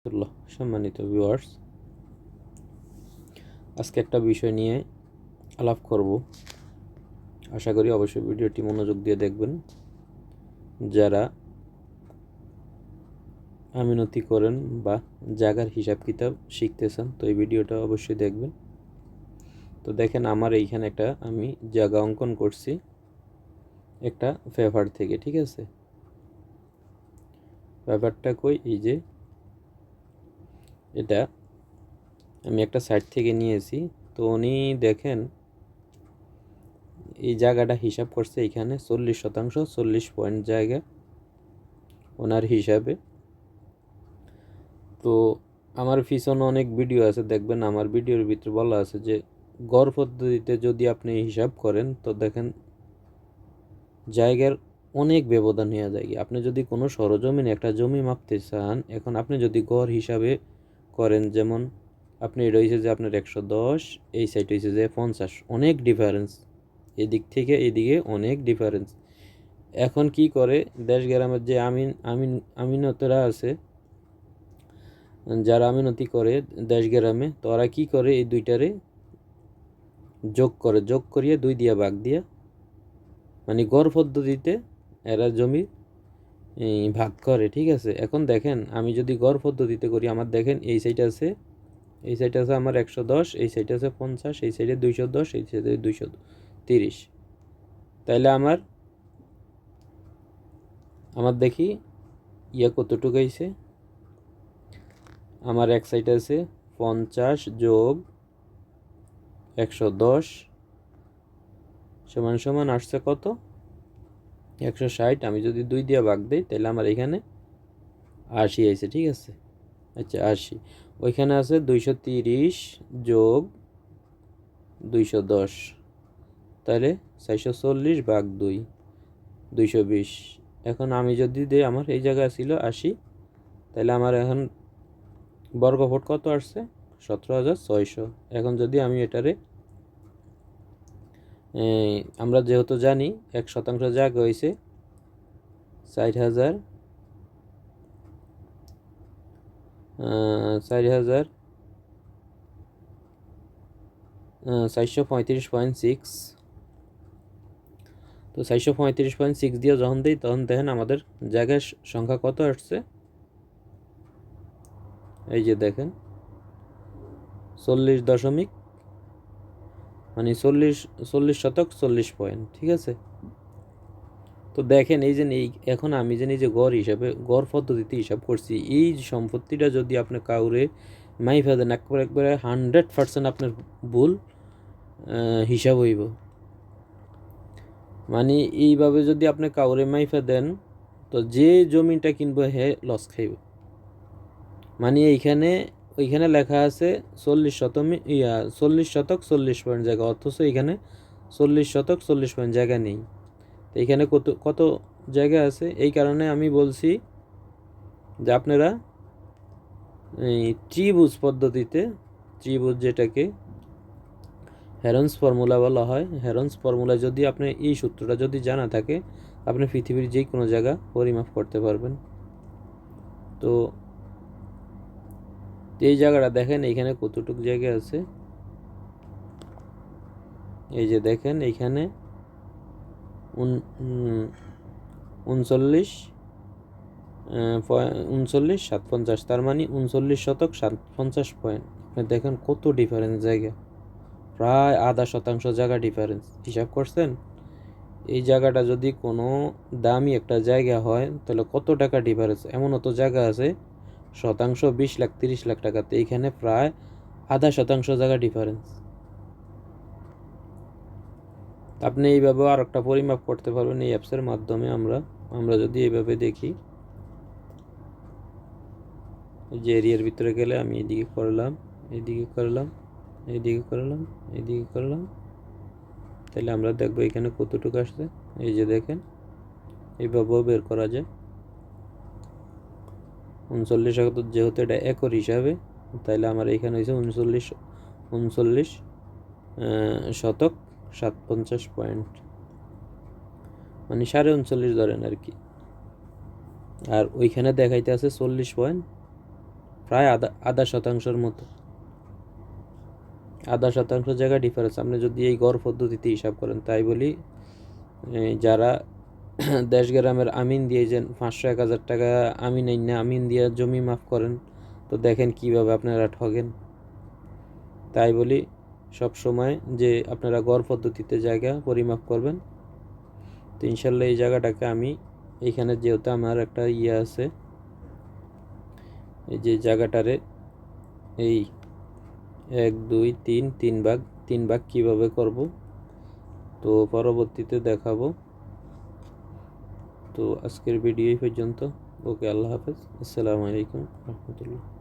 সম্মানিত ভিউয়ার্স, আজকে একটা বিষয় নিয়ে আলাপ করব। আশা করি অবশ্যই ভিডিওটি মনোযোগ দিয়ে দেখবেন। যারা আমিনতি করেন বা জায়গার হিসাব কিতাব শিখতে চান, তো এই ভিডিওটা অবশ্যই দেখবেন। তো দেখেন, আমার এইখানে একটা আমি জায়গা অঙ্কন করছি একটা পেপার থেকে, ঠিক আছে? পেপারটা কই, এই যে এটা আমি একটা সাইট থেকে নিয়েছি। তো উনি দেখেন এই জায়গাটা হিসাব করছে, এখানে 40% 40 পয়েন্ট জায়গা ওনার হিসাবে। তো আমার পিছনে অনেক ভিডিও আছে, দেখবেন আমার ভিডিওর ভিতরে বলা আছে যে গড় পদ্ধতিতে যদি আপনি হিসাব করেন তো দেখেন জায়গার অনেক ব্যবধান হয়ে যায়। আপনি যদি কোনো সরজমিনে একটা জমি মাপতে চান, এখন আপনি যদি গড় হিসাবে করেন, যেমন আপনি রয়েছে যে আপনার 110, এই সাইড হয়েছে যে 50, অনেক ডিফারেন্স, এদিক থেকে এদিকে অনেক ডিফারেন্স। এখন কি করে দেশ গ্রামের যে আমিনতরা আছে, যারা আমিনতি করে দেশ গ্রামে, তো ওরা কী করে, এই দুইটারে যোগ করিয়ে 2 দিয়ে ভাগ দিয়া, মানে গড় পদ্ধতিতে এরা জমি ভাগ করে, ঠিক আছে? এখন দেখেন আমি যদি গড় পদ্ধতিতে করি, আমার দেখেন এই সাইড আছে, এই সাইড আছে আমার 110, এই সাইড আছে 50, এই সাইডে 210, এই সাইডে 230। তাইলে আমার দেখি কতটুকু আইছে। আমার এক সাইড আছে 50 যোগ 110 সমান সমান আসছে কত, 160। আমি যদি 2 দিয়ে ভাগ দিই তাহলে আমার এখানে 80 আইছে, ঠিক আছে? আচ্ছা, 80। ওইখানে আছে 230 যোগ 210, তাহলে 440 ভাগ 2, 220। এখন আমি যদি দিই, আমার এই জায়গায় ছিল 80, তাহলে আমার এখন বর্গফুট কত আসছে, 17,600। এখন যদি আমি এটারে আমরা যেহেতু জানি 1% জায়গা হয়েছে 4,000, 4,435.6। তো 435.6 দিয়ে যখন দিই, তখন দেখেন আমাদের জায়গার সংখ্যা কত আসছে। এই যে দেখেন 40 দশমিক, মানে 40 শতক 40 পয়েন্ট, ঠিক আছে? তো দেখেন এই যে এখন আমি যে যে গড় পদ্ধতিতে হিসাব করছি, এই সম্পত্তিটা যদি আপনি কাউরে মাইফা দেন, একবারে 100% আপনার ভুল হিসাব হইব। মানে এইভাবে যদি আপনি কাউরে মাইফা দেন, তো যে জমিটা কিনবো হে লস খাইব। মানে ওইখানে লেখা আছে 40 শতক 40 পয়েন্ট জায়গা, অথচ এখানে 40 শতক 40 পয়েন্ট জায়গা নেই। তো এখানে কত কত জায়গা আছে। এই কারণে আমি বলছি যে আপনারা এই ত্রিভুজ পদ্ধতিতে, ত্রিভুজ যেটাকে হেরন্স ফর্মুলা বলা হয়, হেরন্স ফর্মুলা যদি আপনি এই সূত্রটা যদি জানা থাকে, আপনি পৃথিবীর যে কোনো জায়গা পরিমাপ করতে পারবেন। তো এই জায়গাটা দেখেন এইখানে কতটুকু জায়গা আছে। এই যে দেখেন এইখানে 39.57, তার মানে 39 শতক 57 পয়েন্ট। আপনি দেখেন কত ডিফারেন্স জায়গা, প্রায় আধা শতাংশ জায়গা ডিফারেন্স। হিসাব করছেন? এই জায়গাটা যদি কোনো দামি একটা জায়গা হয় তাহলে কত টাকা ডিফারেন্স। এমনও তো জায়গা আছে শতাংশ 20 লাখ 30 লাখ টাকাতে, এইখানে প্রায় আধা শতাংশ জায়গা ডিফারেন্স। আপনি এইভাবে আর একটা পরিমাপ করতে পারবেন এই অ্যাপসের মাধ্যমে। আমরা যদি এইভাবে দেখি, যে এরিয়ার ভিতরে গেলে আমি এদিকে করলাম, এইদিকে করলাম, এইদিকে করলাম, এইদিকে করলাম, তাহলে আমরা দেখবো এখানে কতটুকু আসছে। এই যে দেখেন এইভাবেও বের করা যায়। 39 যেহেতু এটা একর হিসাবে, তাহলে আমার এখানে হয়েছে 39 শতক 57 পয়েন্ট, মানে 39.5 ধরেন আর কি। আর ওইখানে দেখাইতে আছে 40 পয়েন্ট, প্রায় আধা শতাংশের মতো, আধা শতাংশ জায়গা ডিফারেন্স। আপনি যদি এই গড় পদ্ধতিতে হিসাব করেন, তাই বলি যারা দেশ গ্রামের আমিন দিয়ে যে 500-1000 টাকা আমিন না আমিন দিয়ে জমি মাফ করেন, তো দেখেন কিভাবে আপনারা ঠগেন। তাই বলি সব সময় যে আপনারা গড় পদ্ধতিতে জায়গা পরিমাপ করবেন। তো ইনশাল্লাহ এই জায়গাটাকে আমি এইখানে যেহেতু আমার একটা ইয়ে আছে, এই যে জায়গাটারে এই 1 2 3 তিন ভাগ কিভাবে করব তো পরবর্তীতে দেখাবো। তো আজকের ভিডিও এই পর্যন্ত। ওকে, আল্লাহ হাফেজ, আসসালামু আলাইকুম রহমতুল্লাহ।